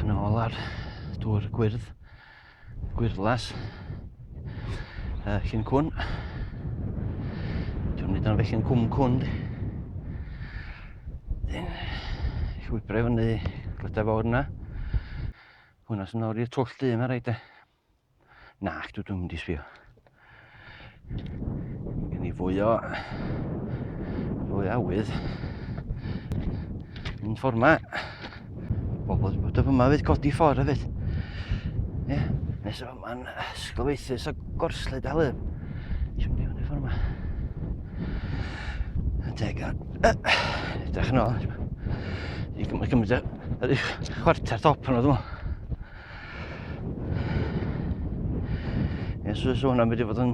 Edrych yn ôl ar dŵr gwyrlas llyn cwn. Dwi'n nid o'n felly'n cwn di. Llwybra i fyny Glyderau fawr yna. Hwna sy'n nawr i'r twll du yma rhaid e. Nag, dwi'n mynd i sbio. Gen i fwy o awydd. Yn ffordd yma. Bobl wedi bod yma fydd codi ffordd hefyd. Ie, nesaf yma'n ysgolfeithus o gorsled a lyb. Isio mynd i fyny ffordd yma. Edrych yn ôl. I gymryd yr chwarter top yno dwi'n meddwl. Ie, so hwnna'n mynd i fod yn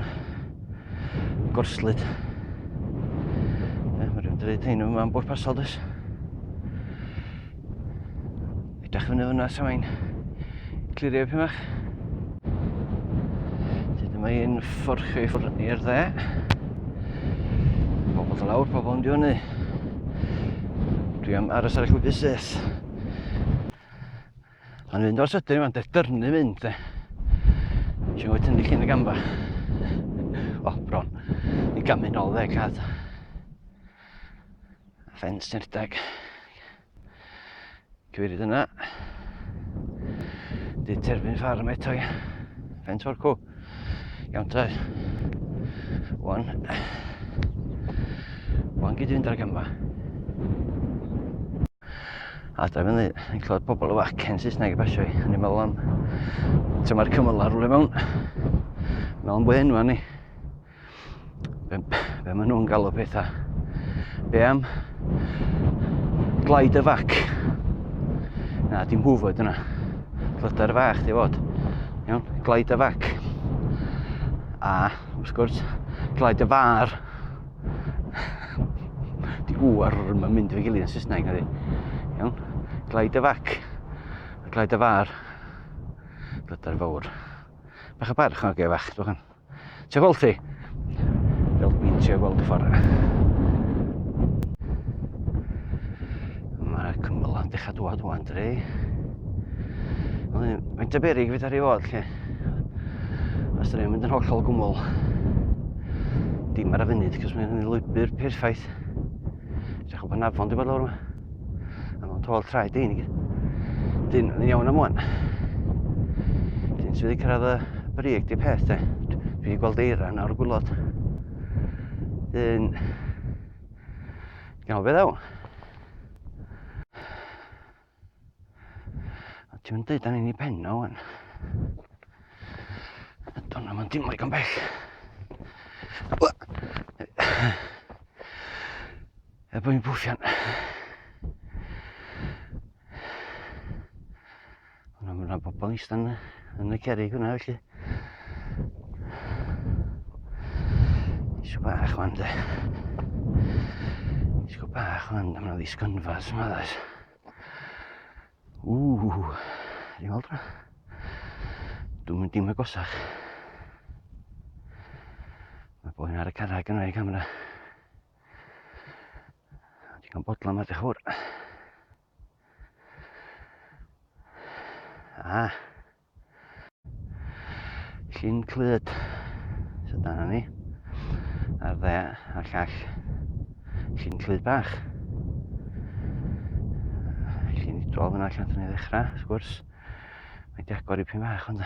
gorsled. Mae rhywun wedi dweud hyn yma'n bwrpasol dys. Edrych fyny fyna sa mae'n clirio pwy mach. Dyma i'n fforchio i ffwrdd i'r dde. Pobl do lawr, pobl yn diwynnu. Dwi am aros ar y llwybr syth. Mae'n fynd o'r sydyn yma'n dyrnu mynd de. Isio ngwy tynnu llun y gamba. O, bron. Ni gamu nôl 10 cad. Ffens nirdag. Cyfeirid yna. Di terbyn ffarm eto ia. Ffens o'r cw. Iawn ta. Wan gyd i fynd ar y gamba. A da fyny, ni'n clywed pobl o wacen Saesneg y basio i. Ni'n meddwl am tyma'r cymylar rwle mewn. Meddwl am bwy enwa ni. Be maen nhw'n galw pethau. Be am Glyderau. Na, dim hwfod yna. Glyder fach di fod. Iawn, Glyderau. A, wrth gwrs, Glyderau. Di wr ma'n mynd efo'i gilydd yn Saesneg na di. Iawn, Glyderau. Glyderau. Glyder fawr. Bach o barch o'n ge fach, dwi'n chan. Ti'n gweld ti? Fel dwi'n trio gweld y ffordd. Mae'r cymyl yn dechrau dwad wan, dri. Mae'n debyrig fydd ar ei fod, lle. Os dyn ni'n mynd yn hollol gwmwl. Dim ar y funud, cos mae'n lwybr perffaith. Edrych o bod nafon di bod lawr yma. A mae'n tôl traed ein i gyd. Dyn, ni'n iawn am wan. Dyn, sydd wedi cyrraedd y brig di peth, de. Dwi wedi gweld eira nawr o gwylod. Dyn... Gael beth ddaw. Ti'n mynd dweud â ni'n ei pen o wan. Donna ma'n dim o'i gan bell. Bod fi'n bwffian. Hwna bobl eistedd yn y cerig hwnna felly. Isio bach wan de. Isio bach wan, a mae'na ddisgynfas yma ddoes. Dwi'n gweld yna. Dwi'n mynd dim agosach. Mae boi'n ar y carreg yna i camera. Dwi'n cael bodla yma dech hwr. Llun clyd. So dan ni. Ar dde, a'r llall. Llun clyd bach. Llun i drol fyna allan ni ddechrau, wrth gwrs. Mae di agor i pyn bach, ond...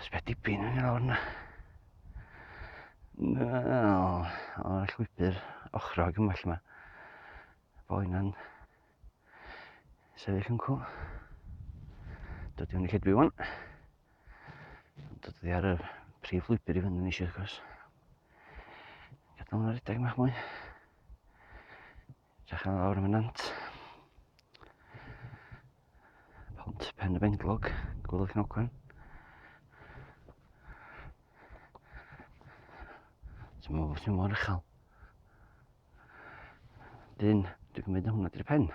Sbeth dipyn yn ei lawr yna. O'r llwybr ochrog yma lle yma. Boi yna'n sefyll yn cw. Dod i hwn i lledwi wan. Dod i ar y prif llwybr i fyny ni eisiau, wrth gwrs. Gadael hwnna'r redeg mach mwy. Drach yn lawr am y nant. Pont pen y benglog, gwylwch yn ogwen. Ti'n meddwl bod ti'n mor uchel. Dyn, dwi'n cymryd hwnna di'r pen.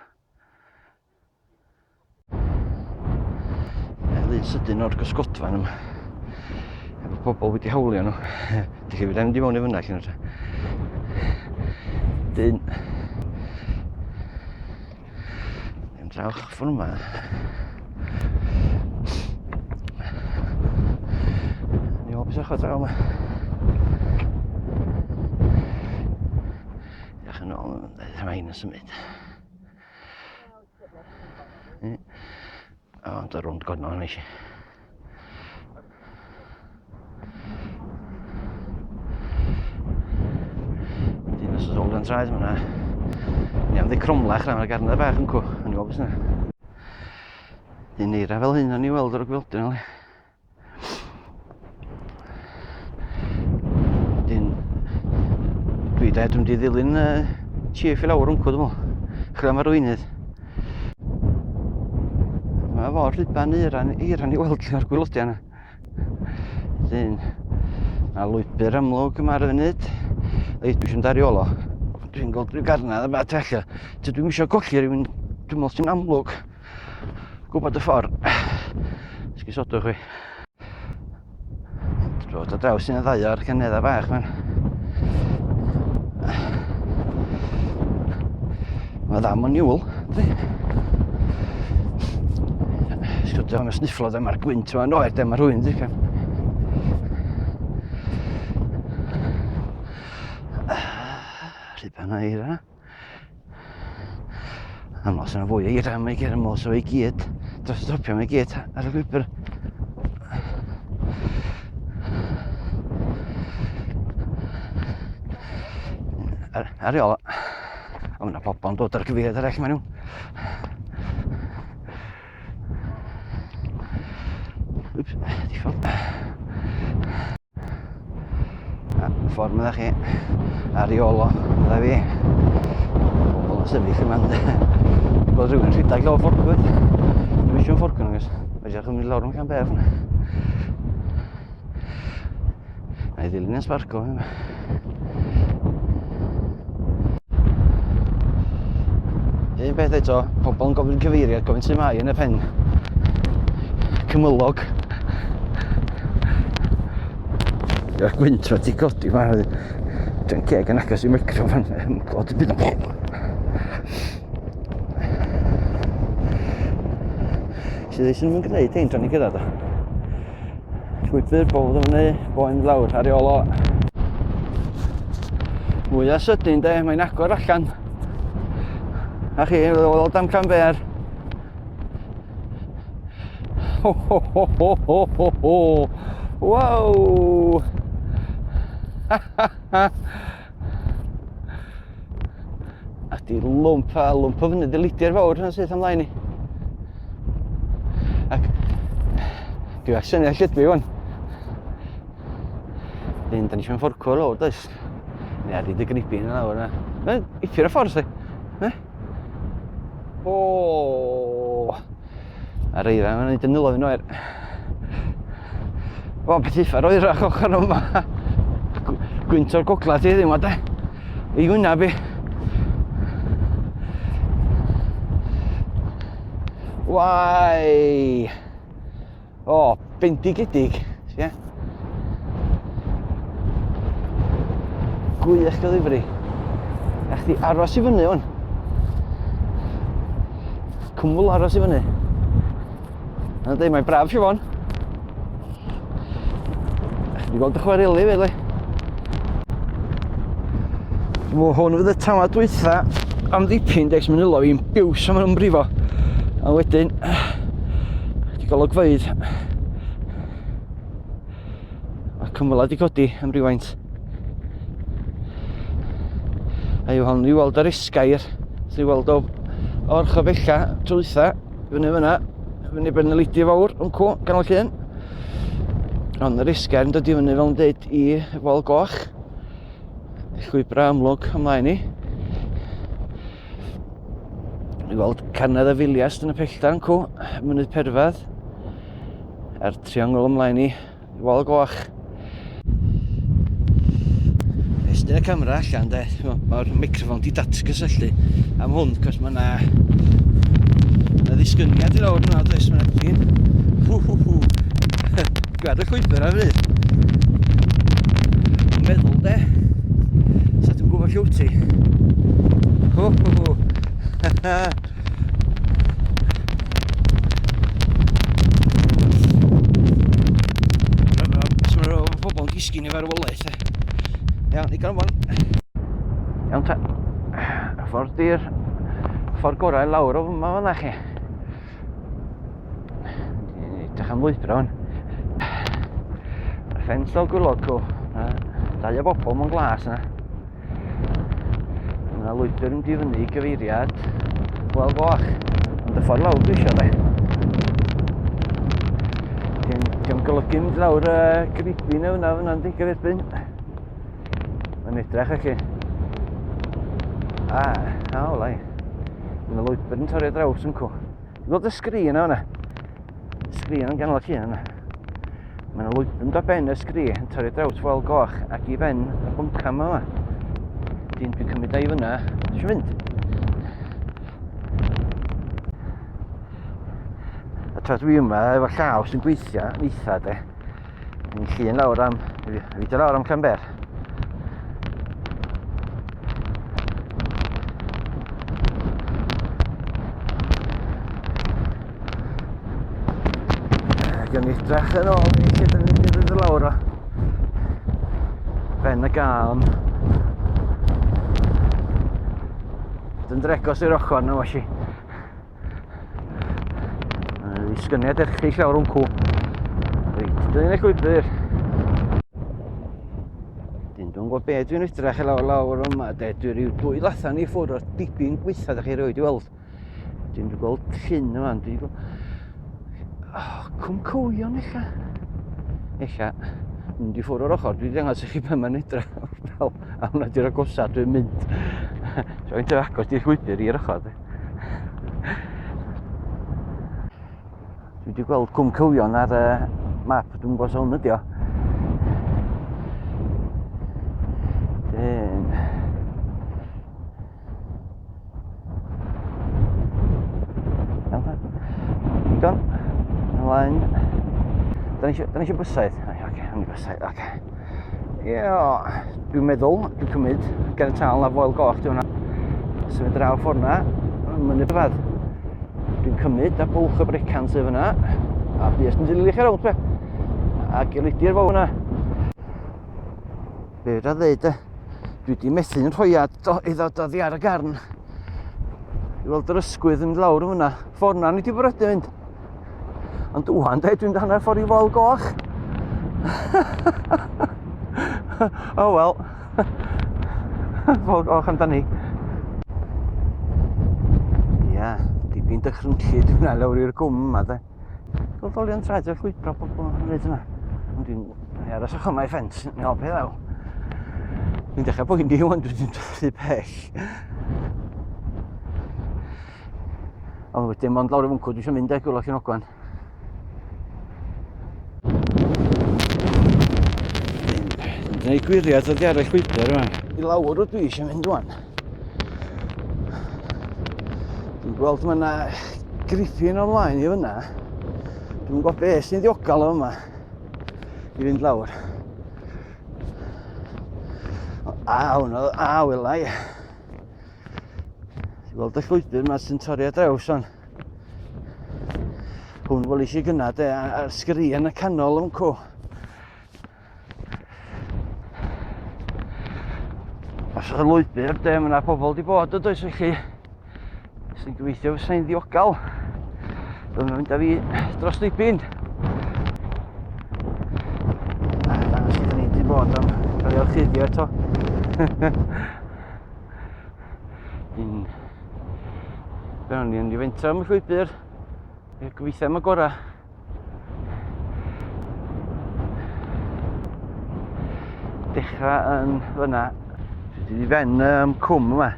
Lun sydyn o'r gysgodfa yma. Efo pobl wedi hawlio nhw. Dwi'n chi fynd i mewn i fyna llun o'r Dyn. Drawch ffordd yma. Ni o beth o'ch o draw yma. Diolch yn ôl, mae un yn symud. O, ond y rwnd godno yn eisiau. Dyn os ôl yn traed yma. Ni am ddi cromlach na, mae'r garnau bach yn cw. Yn i o beth yna. Dyn eira fel hyn o'n i weld o'r gwildyn oli. Dyn, dwi'n di ddilyn chief i lawr ymcw dwi'n meddwl. Chlyw am arweinydd. Mae fo'r rhyban eiran i weld lle o'r gwylodiau yna. Dyn, mae lwybr amlwg yma ar y funud. Dwi eisiau dari olo. Dwi'n gweld rhyw garnau yma tu allan. Dwi'n eisiau golli rhywun, dwi'n meddwl sy'n amlwg. Gwybod y ffordd. Esgusodwch chi. Drod o draws sy'n y ddau o'r caneddau bach man. Mae ddam o'n niwl. Esgusodwch am y snifflod yma'r gwynt yma. No, erdem ar hwyn, di. Rhyban o eira. Amlos yna fwy o eira mae ger ymlos o ei gyd. Dros y topio mae gyd ar y gwybr. Ar iola. O, mae yna bobl yn dod ar gyfeiriad arall maen nhw. Ups, diffodd. Ffordd meddwl chi. Ar iola, meddwl fi. Bobl yn sefyll yma'n gweld rhywun rhydag lawr ffordd. Dwi'n eisiau ffordd nhw gys. Mae eisiau chymryd lawr yn can beth yna. Na i ddilyn yn sbargo yma. Un beth eto, pobl yn gofyn cyfeiriad, gofyn sy'n mai yn y pen. Cymylog. Yw'r gwynt ma ti godi yma. Dwi'n ceg yn agos i'r microfon. Glod y byd yn sydd eisiau nhw'n gwneud ein tra'n i gyrraedd o. Gwybr, bowd o fyny, boen lawr, ar ôl o. Mwy a sydyn de, mae'n agor allan. A chi, weld am Canber. Ho ho ho ho ho ho ho. Wow! Ha ha ha! A di lwmp o fyny, di lidiau'r fawr hynny sydd amlaen ni. Ac dwi'n eich syniad llydbi wan. Dyn, da ni eisiau'n fforcwr lawr, does? Neu ar dy gnibi yna lawr yna. Iffyr y ffordd, si? O! Ar eira, mae'n neud yn nilo fi'n oer. O, beth uffar o eira ochr yma. Gwynt o'r gogla ti ddim o de. I gwynaf i. Wai! O, bendigedig, ie? Gwych o ddifri. A chdi aros i fyny hwn. Cwmwl aros i fyny. A dweud, mae'n braf Siobon. Chdi gweld y chwareli fe, le? Hwn fydd y tama dwytha am ddipyn 10 minilo fi'n biws am yn brifo. A wedyn, di golygfeydd. A cymyla di codi am rywfaint. A yw hwn i weld ar esgair. Di weld o'r chafella trwytha, fyny fyna, fyny ben y lidi fawr, ymcw, ganol llun. Ond yr esgair yn dod i fyny fel yn dweud i Wal Goch. Llwybra amlwg ymlaen ni. I weld Canedd y Filiast yn y pelltar yn cw, mynydd Perfedd. A'r triongl ymlaen ni, Wal Goch. Estyn y camera allan de, mae'r microfon di datgysylltu am hwn, cos mae yna ddisgyniad i lawr yna, does, mae yna dyn. Gwad y llwybr a fyd. Meddwl de, sa dwi'n gwybod llw ti. farwolaeth. Iawn, digon o'n. Iawn ta. Y ffordd di'r ffordd gorau lawr o fyma fan'na chi. Edrych am lwybra hwn. Y ffens o gwylogw. Dau o bobl mewn glas yna. Yna lwybr yn mynd i fyny gyfeiriad Wel Goch. Ond y ffordd lawr dwi isio de. Di'n golygu mynd lawr y gribin yna fyna'n di gyferbyn. Mae'n edrych chi. O lai. Mae'n lwybr yn torri draws yn cw. Dwi'n gweld y sgrin yna. Sgrin yn ganol llun yna. Mae'n lwybr yn dod ben y sgrin yn torri draws Wel Goch ac i ben y bwncam yma. Dwi'n cymryd ei fyna. Dwi'n mynd. A tra dwi yma efo llaw sy'n gweithio neitha de. Yn llun lawr am... Fyd lawr am Llanber. Ac yn edrych yn ôl i lle dyn ni'n mynd y lawr o. Ben y garn. Yn dregos i'r ochr na wasi. Sgyniad erchill lawr o'n cw. Reit, dyna'n eich gwybr. Dwi'n gwybod be dwi'n edrych lawr yma. Dwi'n rhyw dwy lathan i ffwrdd o'r dibyn gweitha da chi roed i weld. Dwi'n gweld llun yma. Dwi'n gweld... Cwm Cywion eich. Eich. Mynd i ffwrdd o'r ochr. Dwi'n dangos i chi be mae'n edrych. A hwnna di'r agosad dwi'n mynd. So yn tyf agos di'r gwybr i'r ochr. Dwi wedi gweld Cwm Cywion ar y map, dwi'n gwybod sa hwn ydi o. Iawn ta. Digon. Ymlaen. Da ni eisiau bysaid. Oce, am ni bysaid, oce. Dwi'n meddwl, dwi'n cymryd, gen y tal na Foel Goch di hwnna. Symud draw ffordd na, mynd i'r byfad. Dwi'n cymryd a bwlch y brecan sydd fyna a bys yn dilyn i chi rownd be a gelidi'r fo hwnna be fydda ddeud dwi wedi methu'n rhoiad i ddod oddi ar y garn i weld yr ysgwydd yn mynd lawr hwnna ffordd na ni wedi brydu fynd ond wwan dwi'n hanner ffordd i Foel Goch o wel Foel Goch amdani Dipyn dychrynllid hwnna lawr i'r gwm yma de. Goldolion traed o'r llwybra bobl yn wneud yna. Ond dwi'n aros o'ch yma i ffens, neu o beth ddaw. Dwi'n dechrau boeni wan dwi'n dod pell. Ond wedyn mond lawr i fwncw dwi eisiau mynd ag gwylach i'n ogwan. Dwi'n gwneud gwiriad o diar y llwybr yma. I lawr o dwi eisiau mynd wan. Dwi'n gweld mae yna gripin o mlaen i fyna. Dwi'n gwybod beth sy'n ddiogel o yma i fynd lawr. Wela i. Dwi'n gweld y llwybr yma sy'n torri ar draws o'n. Hwn fel eisiau gynna a'r sgrin y canol yn cw. Os o'r lwybr mae yna pobl wedi bod o does i chi. Sy'n gobeithio fysa hi'n ddiogel. Byddwn mynd â fi dros dipyn. Dangos i ni wedi bod am cael ei orchuddio eto. Byddwn ni yn ei fentro am y llwybr. Gobeithio am y gora. Dechrau yn fyna. Dwi wedi fen cwm yma.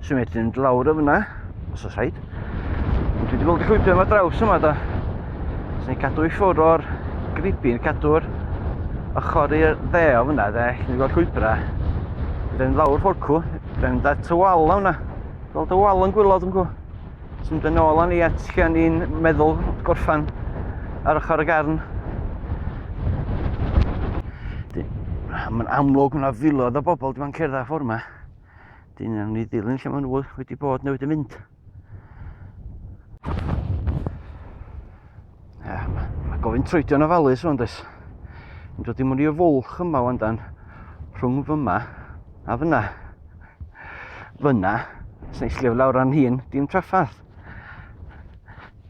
Sy'n wedyn mynd lawr o fyna. Os oes rhaid. Dwi wedi gweld y llwybr yma draws yma da. Os ni'n cadw i ffwrdd o'r gribin, cadw'r ochr i'r dde o fyna de. Ni'n gweld llwybra. Byddai'n lawr fforcw. Byddai'n mynd at y wal o fyna. Gweld y wal yn gwylod yn gw. Sy'n mynd yn ôl â ni at lle ni'n meddwl gorffan ar ochr y garn. Mae'n amlwg yna filodd o bobl dwi'n cerdded ffordd yma. Dyn ni ddilyn lle maen nhw wedi bod neu wedi mynd. Mae gofyn troedio'n ofalus o'n dys. Dwi'n dod i mwyn i'r fwlch yma wan dan, rhwng fyma a fyna. Fyna, sy'n eich lefel lawr a'n hun, dim traffath.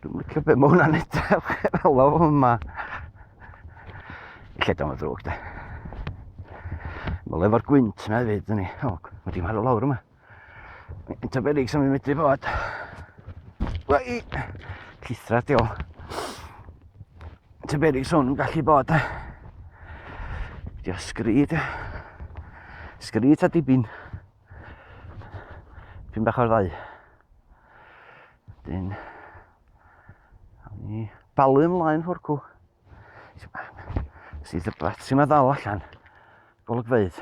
Dwi'n licio beth mae hwnna'n edrych fel o yma. Lle da mae'n ddrwg de. Mae lefo'r gwynt yna hefyd, dyn ni. O, mae dim ar o lawr yma. Yn taberig sy'n mynd medru bod. Wai! Llithra di o. Yn taberig sy'n gallu bod de. Di o sgryd e. Sgryd a dibyn. Pyn bach o'r ddau. Dyn. Ni balu ymlaen hwrcw. Sydd y batri yma ddal allan. Golygfeydd.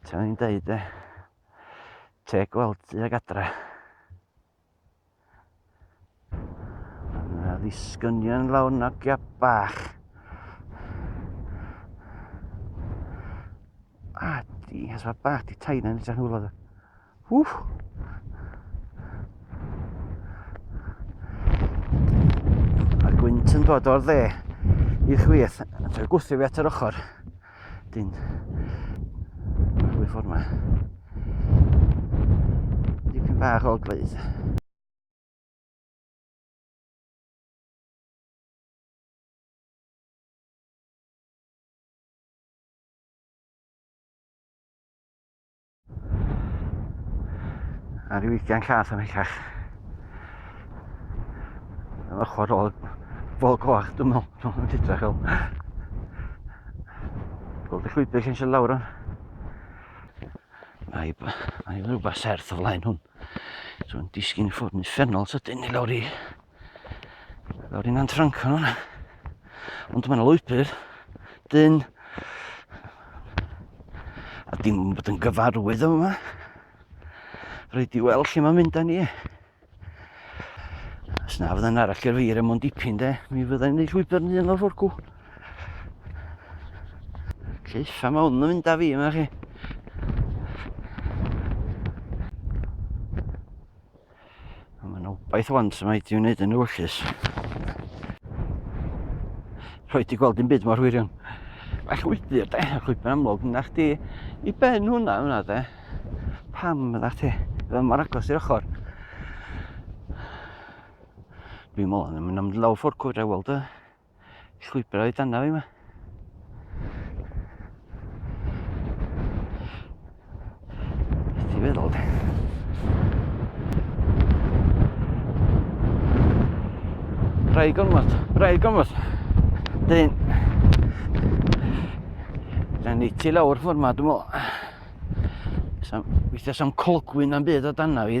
Ta ni'n deud e. Te gweld tuag adra. Yna ddisgynion lawr na gia bach. A di, has fa bach di taina yn edrych hwylod. Wff! Mae'r gwynt yn dod o'r dde i'r chwith. Dwi'n gwthio fi at yr ochr. Dyn. Mae'r ffordd yma. Dipyn bach o gleidd. A ryw ugian cath am echach. Yn ochr o'r fol goch, dwi'n meddwl, dwi'n edrych fel. Gweld y llwybr lle eisiau lawr o'n. Mae rhywbeth serth o flaen hwn. So yn disgyn i ffwrdd yn uffernol sydyn i lawr i'n antrancan hwnna. Ond mae'n lwybr, dyn. A dim bod yn gyfarwydd yma. Rhaid i weld lle mae'n mynd â ni. Os na fydda'n arall i'r feir am ond dipyn de, mi fydda'n neud llwybr yn un o'r ffwrcw. Lleiffa mae hwn yn mynd â fi yma chi. Mae'n obaith want yma i di wneud yn ewyllus. Rhaid i gweld dim byd mor wirion. Mae llwybr de, llwybr amlwg yna chdi i ben hwnna de. Pam yna chdi, fydda mor agos i'r ochr. Dwi'n meddwl yn mynd am lawr ffwrcw a weld y llwybr o'i dana fi yma. Beth i feddwl de. Braidd gormod. Dyn. Dyna ni ti lawr ffordd yma, dwi'n meddwl. Weithio sam colgwyn am byd o dana fi.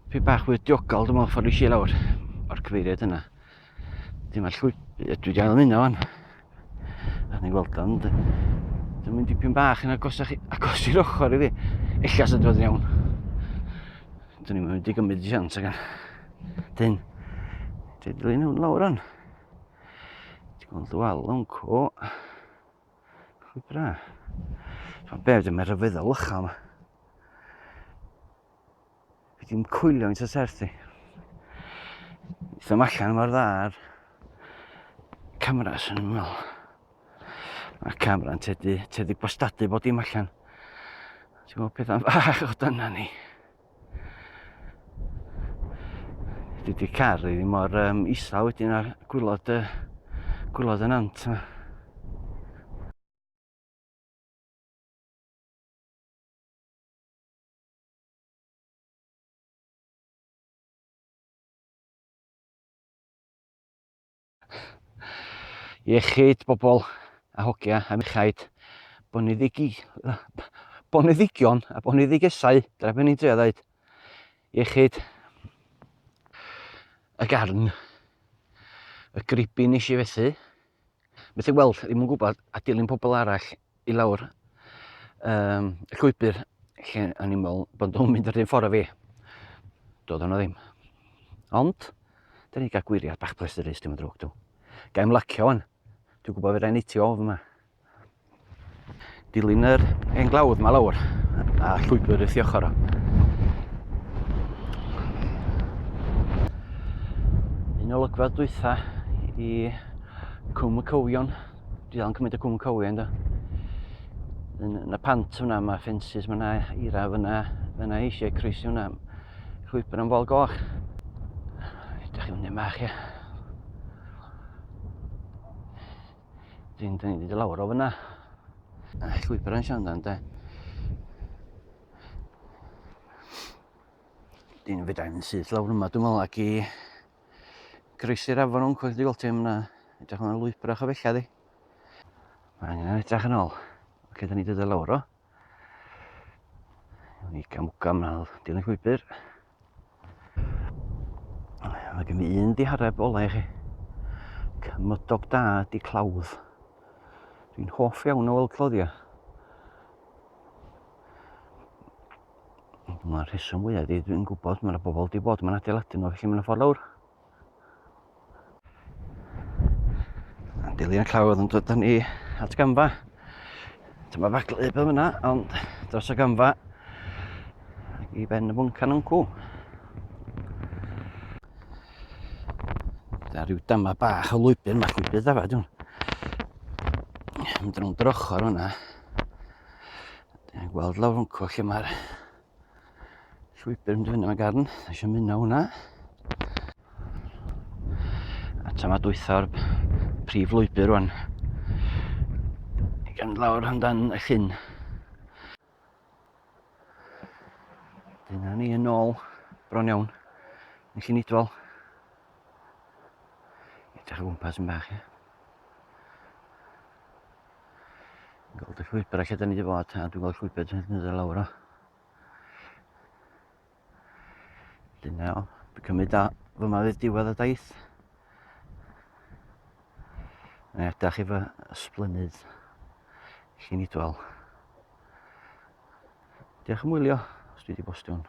Pi bach fwy diogal dwi'n meddwl ffordd eisiau lawr o'r cyfeiriad yna. Dim ar llwybr, dwi wedi ail yna fan. A ni'n gweld o'n dwi'n mynd dipyn bach yn agos i'r ochr i fi. Ella sy'n dod yn iawn. Dwi'n mynd i gymryd i sians ag dyn. Dwi'n dilyn hwn lawr o'n. Dwi'n gweld wal o'n co. Llwybr a. Fan be, dyma'r rhyfeddol lycha yma. Dim cwylio yn serthi. Eithaf allan mor dda'r cameras yn ymwneud. Mae'r camera'n teddi gwastadu bod dim allan. Ti'n gweld pethau'n fach o dyna ni. Dydi car i ddim mor isal wedyn ar gwylod y nant yma. Iechyd bobl a hogia a michaid boneddigion a boneddigesau, dyna be ni'n trio ddeud. Iechyd y garn, y gribin nes i fethu. Methu weld, ddim yn gwybod, a dilyn pobl arall i lawr y llwybr lle o'n i'n meddwl bod nhw'n mynd ar un ffordd a fi. Doedd o'n o ddim. Ond, da ni gael gwiriad bach plesterus, dim yn drwg dw. Gael ymlacio wan. Dwi'n gwybod fydda i nitio o fyma. Dilyn yr englawdd yma lawr, a llwybr wrth i ochr o. Un olygfa dwytha i Cwm y Cywion. Dwi dal yn cymryd y Cwm y Cywion, do. Yn y pant hwnna, mae ffensys, mae yna eira fyna eisiau croesi hwnna. Llwybr am fol goch. Edrych i fyny bach, ie. Dyn ni wedi lawr o fyna. Llwybr yn siandan, de. Dyn ni fydda i'n syth lawr yma, dwi'n meddwl, ac i croesi'r afon o'n cwrdd i gweld ti yma. Edrych yma'n lwybr o'ch o fella, di. Mae angen edrych yn ôl. Oce, da ni wedi dod lawr o. Ni gamwgam na dilyn llwybr. Mae gen i un dihareb ola i chi. Cymydog da di clawdd. Dwi'n hoff iawn o weld cloddio. Mae'r rheswm fwyaf di, dwi'n gwybod mae'na bobl wedi bod mae'n adeiladu nhw, felly mae'n ffordd lawr. Dilyn y clawdd yn dod â ni at gamfa. Dyma baglu bydd yna, ond dros y gamfa ac i ben y bwncan yn cw. Da ryw dama bach o lwybr, mae llwybr dafad hwn. Mynd rhwng yr ochr hwnna. Dwi'n gweld lawr hwncw lle mae'r llwybr yn mynd fyny mae garn. Da eisiau mynd o hwnna. A ta mae dwytha'r prif lwybr rwan. Gan lawr hamdan y llyn. Dyna ni yn ôl, bron iawn. Yn llyn idwal. Edrych o gwmpas yn bach, ie. Gweld y llwybr lle da ni wedi bod, a dwi'n gweld llwybr dwi'n mynd lawr o. Dyna o, dwi'n cymryd a fyma fydd diwedd y daith. Mae'n edrych efo ysblynydd llyn idwal. Diolch am wylio, os dwi wedi bostio hwn.